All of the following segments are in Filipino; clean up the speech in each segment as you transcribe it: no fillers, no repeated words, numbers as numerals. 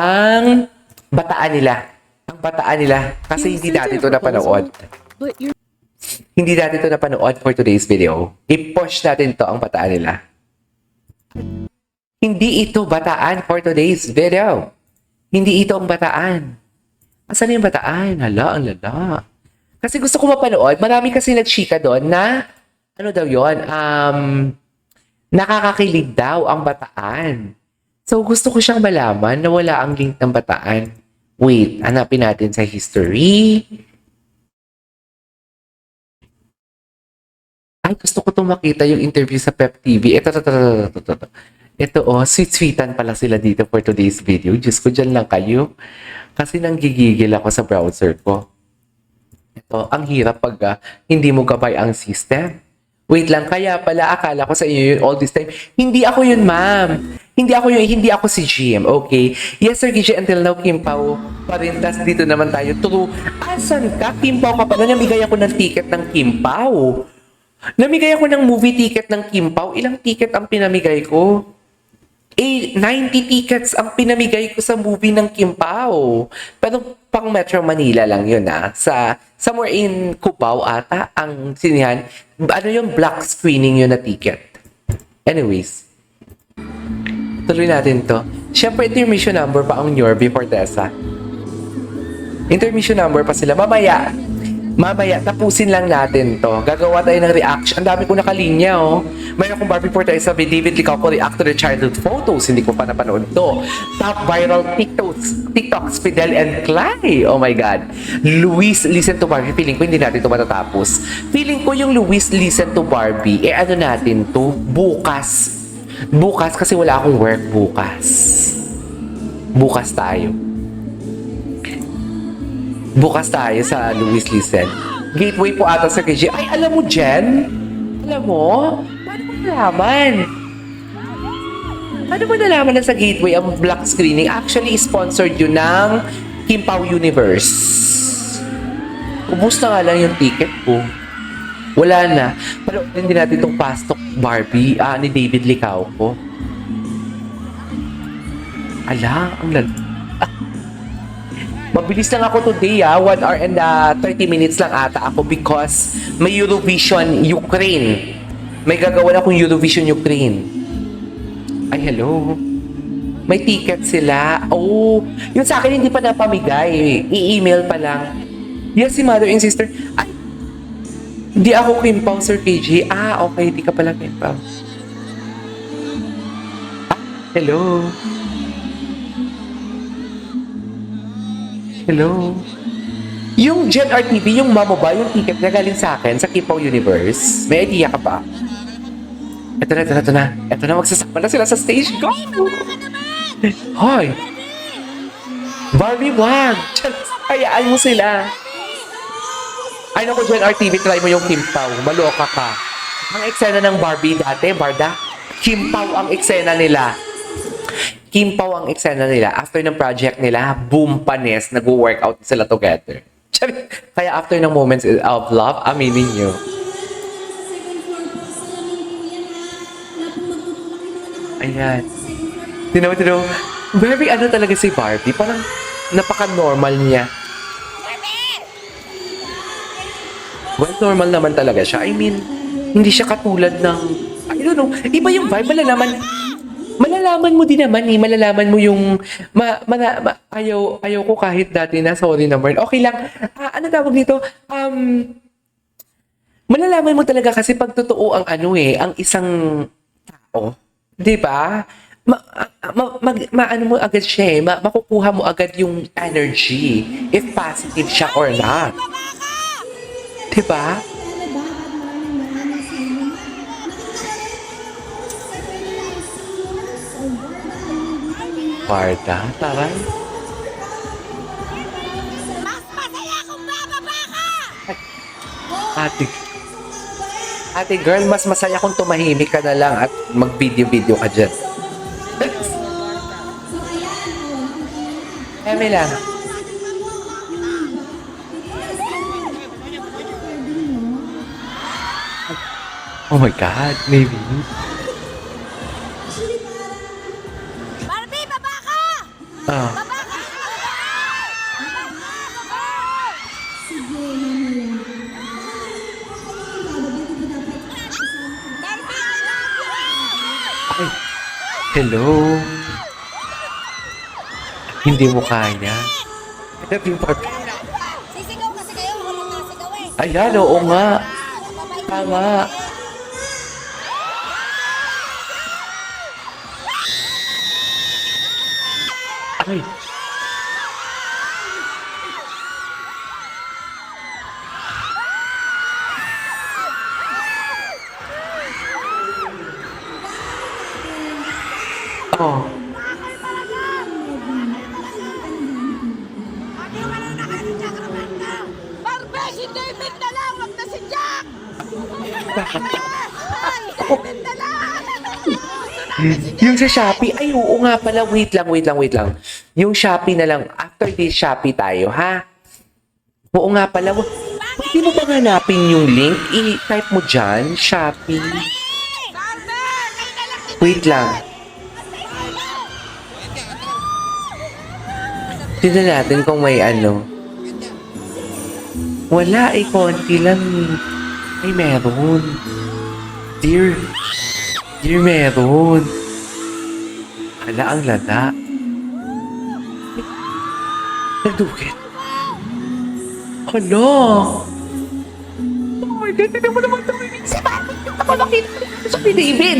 ang bataan nila. Ang bataan nila. Kasi hindi natin ito napanood. Hindi natin ito napanood for today's video. I-push natin to ang bataan nila. Hindi ito bataan for today's video. Hindi ito ang bataan. Asan yung bataan? Hala, ang lala. Kasi gusto ko mapanood. Marami kasi nagchika doon na, ano daw yun, nakakakilig daw ang bataan. So, gusto ko siyang malaman na wala ang link ng bataan. Wait, hanapin natin sa history. Ay, gusto ko itong makita yung interview sa Pep TV. Ito. Ito, sweet-sweetan pala sila dito for today's video. Diyos ko, dyan lang kayo. Kasi nanggigigil ako sa browser ko. Ito, ang hirap pag hindi mo gabay ang system. Wait lang, kaya pala akala ko sa inyo yun all this time. Hindi ako yun, ma'am. Hindi ako si Jim, okay? Yes, Sir Gigi, until now, Kim Pao pa rin. Tas dito naman tayo. True. Asan ka? Kim Pao ka pala. Namigay ako ng ticket ng Kim Pao. Namigay ako ng movie ticket ng Kim Pao. Ilang ticket ang pinamigay ko? 90 tickets ang pinamigay ko sa movie ng Kim Pao. Pero pang Metro Manila lang yun sa somewhere in Cubao ata ang sinihan. Ano yung black screening yun na ticket. Anyways. Tuloy natin to. Siyempre, intermission number pa ang Yorby Fortesa. Intermission number pa sila. Mamaya, tapusin lang natin to. Gagawa tayo ng reaction. Ang dami ko nakalinya, oh. Mayroon akong Barbie Fortesa with David Licao ko react to the childhood photos. Hindi ko pa napanood to. Top viral TikToks, Fidel and Clay. Oh my God. Luis Listen to Barbie. Feeling ko hindi natin to matatapos. Feeling ko yung Luis Listen to Barbie, ano natin to? Bukas. Bukas kasi wala akong work bukas. Bukas tayo. Bukas tayo sa Luis Listen. Gateway po ata sa KG. Ay, alam mo, Jen? Alam mo? Paano mo nalaman? Paano mo nalaman na sa Gateway ang black screening? Actually, sponsored yun ng Kim Pao Universe. Ubus na nga lang yung ticket ko. Wala na. Paloorin din natin itong Pastok Barbie ni David Licao ko. Ala, ang lalo. Mabilis lang ako today 1 hour and 30 minutes lang ata ako because may Eurovision Ukraine. May gagawin akong Eurovision Ukraine. Ay, hello. May ticket sila. Oh, yun sa akin hindi pa napamigay. I-email pa lang. Yes, si mother and sister. Ay, hindi ako Kim Pao, Sir KG. Okay, hindi ka pala Kim Pao. Hello. Hello. Yung Jen RTV, yung mamo ba, yung ticket na galing sa akin sa Kim Pao Universe? May idea ka ba? Ito na. Ito na, magsasama na sila sa stage. Go! Hoy! Barbie, wag! Hayaan mo sila. Ay naku, Jen RTV, try mo yung Kim Pao. Maloka ka. Ang eksena ng Barbie dati, Barda, Kim Pao ang eksena nila. Kim Pao ang eksena nila. After ng project nila, boom, panes, nag-workout sila together. Kaya after ng moments of love, aminin nyo. Ayan. Tinaw. Very ano talaga si Barbie. Parang napaka-normal niya. Well, normal naman talaga siya. I mean, hindi siya katulad ng, I don't know, iba yung vibe. Malalaman mo din naman malalaman mo yung ayaw ko kahit dati na, sorry naman. Okay lang. Ano tawag dito? Malalaman mo talaga kasi pag totoo ang ang isang tao, 'di ba? Ano mo agad siya makukuha mo agad yung energy if positive siya or not. 'Di ba? Marta, taray. Mas masaya kung bababa ka! Ate girl, mas masaya kung tumahimik ka na lang at mag-video-video ka dyan. Eme lang. Oh my God, maybe. Barbie, baba ka! Ah. Baba Hello? Hindi mo kaya. Love you, Barbie. Sisigaw kasi kayo, walang nasigaw eh. Ayan, oo nga. Tama. Ay. Oh. Barbe, si David na lang, wag na si Jack! David na lang! Yung sa Shopee, ay oo nga pala, wait lang. Yung Shopee na lang, after this Shopee tayo, ha? Oo nga pala, pwede mo bang hanapin yung link? I-type mo dyan, Shopee. Barbe, kayo na lang si Wait lang. Tignan natin kung may ano. Wala, konti lang. Ay, meron. Dear, meron. Ala, ang lala. Nagdukit. Hala. Oh my God, tignan mo naman tumingin si Bakit yung ako makita sa David.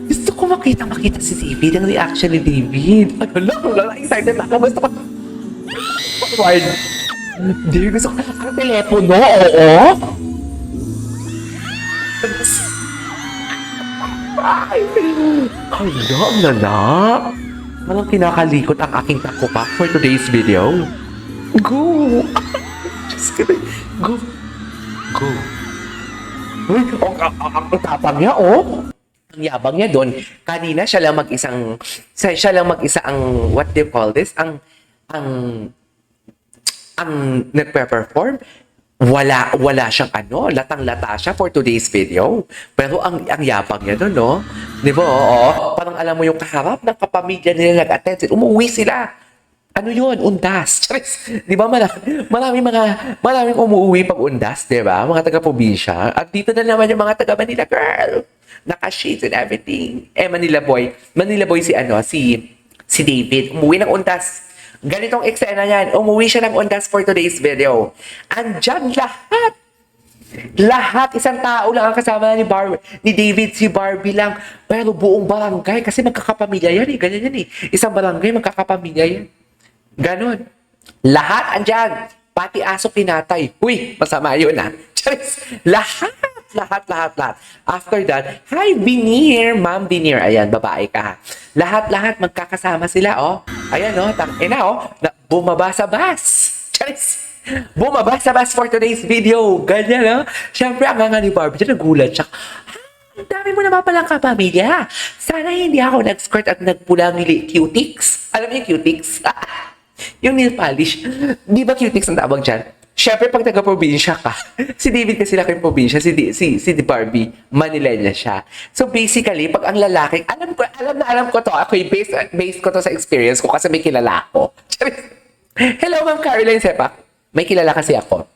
Gusto ko makita si David, ang reaction ni David. Hala, excited ako. Gusto ko. Forward. Dear, gusto ko ang telepono, oo. Ay, hala, ang lala. Walang kinakalikot ang aking takupak for today's video. Go! Just kidding. Go. Uy, ang tapang niya, oh. Ang yabang niya doon. Kanina siya lang mag-isa ang, what do you call this? Ang nagpe-perform. Wala siyang latang-lata siya for today's video. Pero ang yabang niya doon, no? Di ba, oo? Parang alam mo yung kaharap ng kapamilya nila nag-attend. Umuwi sila. Ano yun? Undas. Charis. Di ba, maraming umuwi pag undas, di ba? Mga taga-probinsya. At dito na naman yung mga taga-Manila girl. Naka-shades and everything. Manila boy si David. Umuwi ng undas. Ganitong eksena yan. Umuwi siya ng undas for today's video. Andyan lahat. Lahat. Isang tao lang ang kasama ni David. Si Barbie lang. Pero buong barangay. Kasi magkakapamilya yan eh. Ganyan yan eh. Isang barangay, magkakapamilya yan. Ganon. Lahat andyan. Pati aso pinatay. Uy, masama yun ah. Charis. Lahat. After that, hi, Binir. Ma'am Binir. Ayan, babae ka ha. Lahat magkakasama sila, oh. Ayan, oh. Tangina, oh. Bumaba sa bus. Charis. Bumaba sa bus for today's video. Ganyan, oh. Siyempre, ang nga ni Barbie, nagulat siya. Ang dami mo naman palang kapamilya. Sana hindi ako nag-skirt at nagpulang cutics. Alam niyo yung cutics? Yung nail polish. Di ba cutics ang tawag dyan? Siyempre, pag taga-probinsya ka, si David kasi laki yung probinsya, si Barbie, Manilena siya. So basically, pag ang lalaki, alam ko to, ako yung based ko to sa experience ko kasi may kilala ako. Hello, Ma'am Caroline Sepak. May kilala kasi ako.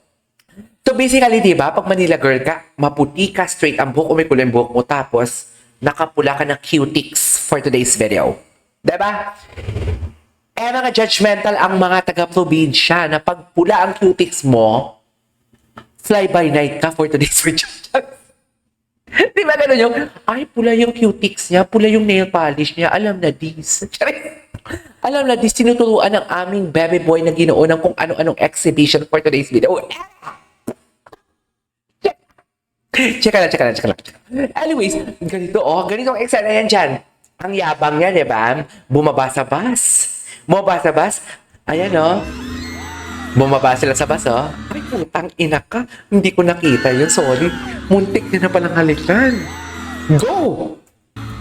So basically, di ba, pag Manila girl ka, maputi ka, straight ang buhok o may kulay buhok mo, tapos nakapula ka ng cutics for today's video. Di ba? Mga judgmental ang mga taga-probinsya na pag pula ang cutics mo, fly by night ka for today's video. Di ba gano'n yung, ay, pula yung cutics niya, pula yung nail polish niya, alam na dis. Alam na dis, tinuturuan ng aming baby boy na ginoon ng kung ano-anong exhibition for today's video. Check lang. Anyways, ganito ang eksena yan dyan. Ang yabang niya, di ba? Bumaba sa bus. Ayan, oh. Bumaba sila sa bus, oh. Ay, putang ina ka. Hindi ko nakita yun. Sorry. Muntik na palang halikan. Go!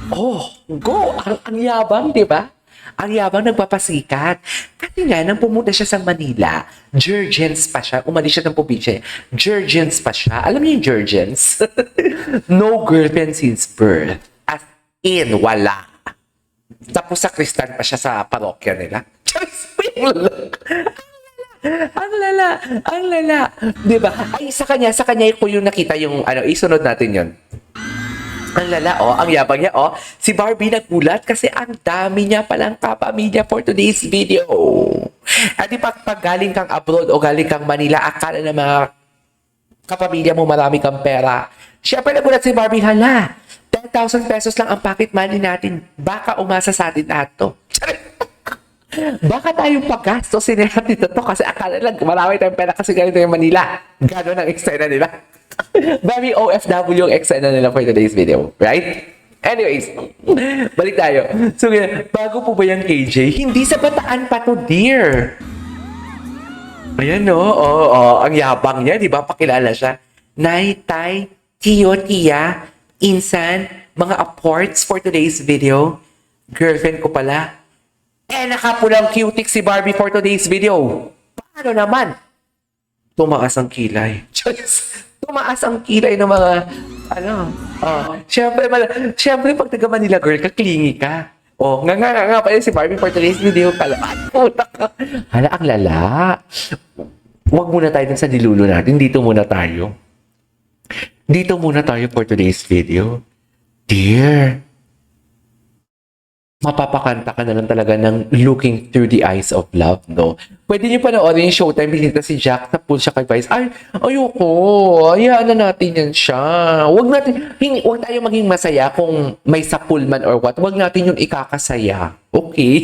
Oh, go! Ang yabang, di ba? Ang yabang nagpapasikat. Kasi nga, nang pumunta siya sa Manila, Jurgens pa siya. Umalis siya ng probinsya. Jurgens pa siya. Alam niyo yung Jurgens? No girlfriend since birth. As in, wala. Tapos sa Kristan pa siya sa parokya nila. Ang lala. Diba? Ay, sa kanya ko yung nakita yung, isunod natin yun. Ang lala, oh, ang yabang niya, oh. Si Barbie nagulat kasi ang dami niya palang kapamilya for today's video. At di pag galing kang abroad o galing kang Manila, akala ng mga kapamilya mo marami kang pera. Siyempre nagulat si Barbie, hala, 10,000 pesos lang ang pocket money natin. Baka umasa sa atin lahat to. Baka tayong paggastosin natin to kasi akala lang marami tayong pera kasi ganito yung Manila. Gano'n ang eksena nila. Very OFW yung eksena nila for today's video. Right? Anyways, balik tayo. So, bago po ba yung KJ? Hindi sa Bataan pa to, dear. Ayan, no? Oo, ang yabang niya, di ba? Pakilala siya. Nay, tay, tiyo, tiya, insan, mga apports for today's video. Girlfriend ko pala. Nakapulang cutic si Barbie for today's video. Paano naman? Tumaas ang kilay. Tumaas ang kilay ng mga, syempre pag taga Manila girl, kaklingi ka. Nga pala si Barbie for today's video. Puta ka. Hala, ang lala. Huwag muna tayo dun sa nilulo natin. Dito muna tayo. Dito muna tayo for today's video. Dear, mapapakanta ka na lang talaga ng Looking Through the Eyes of Love, no? Pwede niyo panoorin yung Showtime, binita si Jack, tapos siya kay Vice. Ay, ayoko. Hayaan na natin yan siya. Huwag tayo maging masaya kung may sapul man or what. Huwag natin yun ikakasaya. Okay?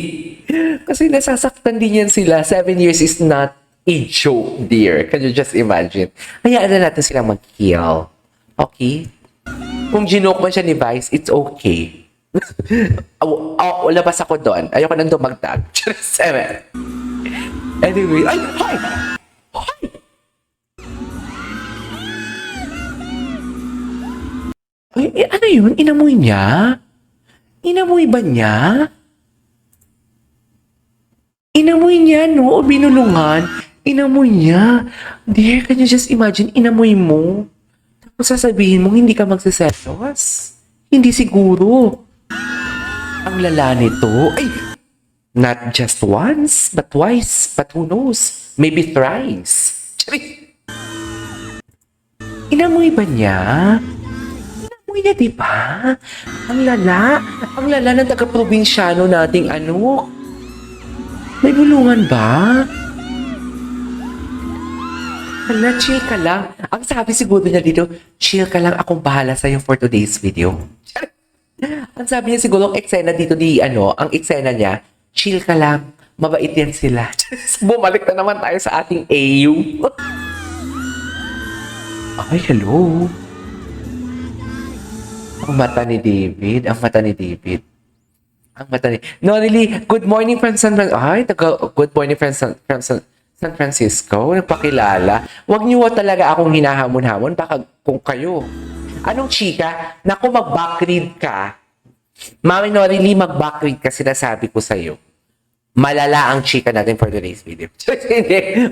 Kasi nasasaktan din yan sila. 7 years is not a joke, dear. Can you just imagine? Hayaan na natin silang mag-heal. Okay? Kung ginoke man siya ni Vice, it's okay. Labas ako doon. Ayoko nang dumagdag. Anyway, ay! Hi! Hi! Ay, ano yun? Inamoy niya? Inamoy ba niya? Inamoy niya, no? O binulungan? Inamoy niya. Dear, can you just imagine? Inamoy mo. Tapos sasabihin mo, hindi ka magsiselos. Hindi siguro. Ang lala nito. Ay! Not just once, but twice. But who knows? Maybe thrice. Inamoy ba niya? Inamoy niya, di ba? Ang lala. Ang lala ng taga-probinsyano nating ano. May bulungan ba? Hala, chill ka lang. Ang sabi siguro niya dito, chill ka lang, akong bahala sa'yo for today's video. Ang sabi niya siguro, ang eksena dito ang eksena niya, chill ka lang, mabait yan sila. Bumalik na naman tayo sa ating AU. Ay, hello. Ang mata ni David, Nonely, good morning from San Francisco. Good morning from San Francisco. Nagpakilala. Huwag niyo talaga akong hinahamon-hamon, baka kung kayo. Anong chika? Naku, mag-backread ka. Mami Norily, mag-backread ka, sinasabi ko sa'yo. Malala ang chika natin for today's video.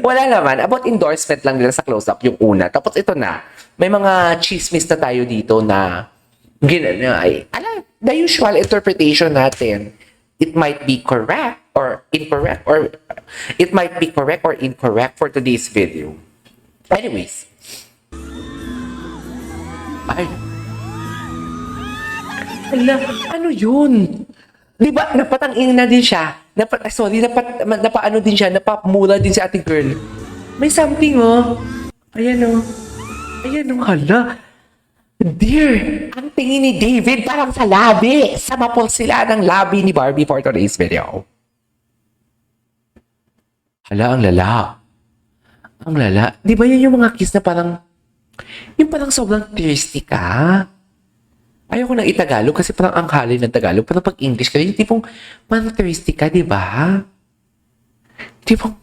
Wala naman. About endorsement lang nila sa close-up yung una. Tapos ito na. May mga chismis na tayo dito na the usual interpretation natin. It might be correct or incorrect, or it might be correct or incorrect for today's video. Anyways. Ay. Ano yun? Di ba, napatangin na din siya. Napaano din siya, napamula din si ate girl. May something, oh. Ayan, oh. Ayan, oh, hala. Dear, ang tingin ni David parang sa labi. Samapol sila ng labi ni Barbie for today's video. Hala, ang lala. Ang lala. Di ba yun yung mga kiss na parang yung parang sobrang thirsty ka. Ayoko nang itagalog kasi parang ang halay ng Tagalog. Pero pag English ka, yung tipong parang thirsty ka, di ba? Tipong,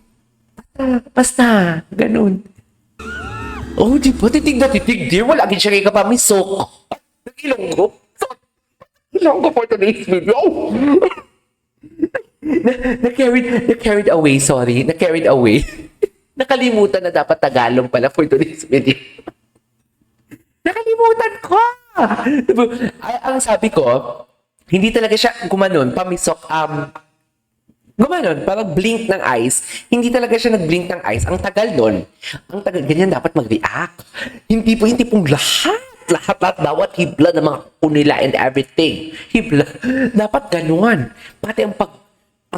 basta, ganun. Oh, di ba? Titig na titig, dear. Wala agad siya kay kapamisok. Nag-ilonggo. Ilonggo for today's video. Na-carried away, sorry. Na-carried away. Nakalimutan na dapat Tagalog pala for today's video. Nakalimutan ko! Ang sabi ko, hindi talaga siya gumanon, pamisok, gumanon, parang blink ng eyes. Hindi talaga siya nag-blink ng eyes. Ang tagal nun. Ang tagal, ganyan dapat mag-react. Hindi pong lahat lahat bawat hibla ng mga kunila and everything. Hibla. Dapat ganuan. Pati ang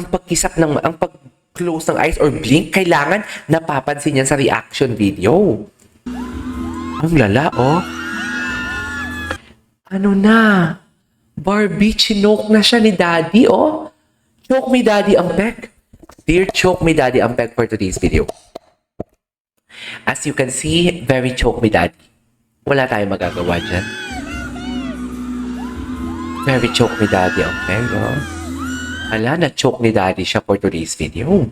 pagkisap ang pag-close ng eyes or blink, kailangan napapansin yan sa reaction video. Ang lala, oh. Ano na? Barbie, chinoke na siya ni Daddy, oh. Choke me, Daddy, ang pek. Dear choke me, Daddy, ang pek for today's video. As you can see, very choke me, Daddy. Wala tayong magagawa dyan. Very choke me, Daddy, ang pek, oh. Ala, na-choke ni Daddy siya for today's video.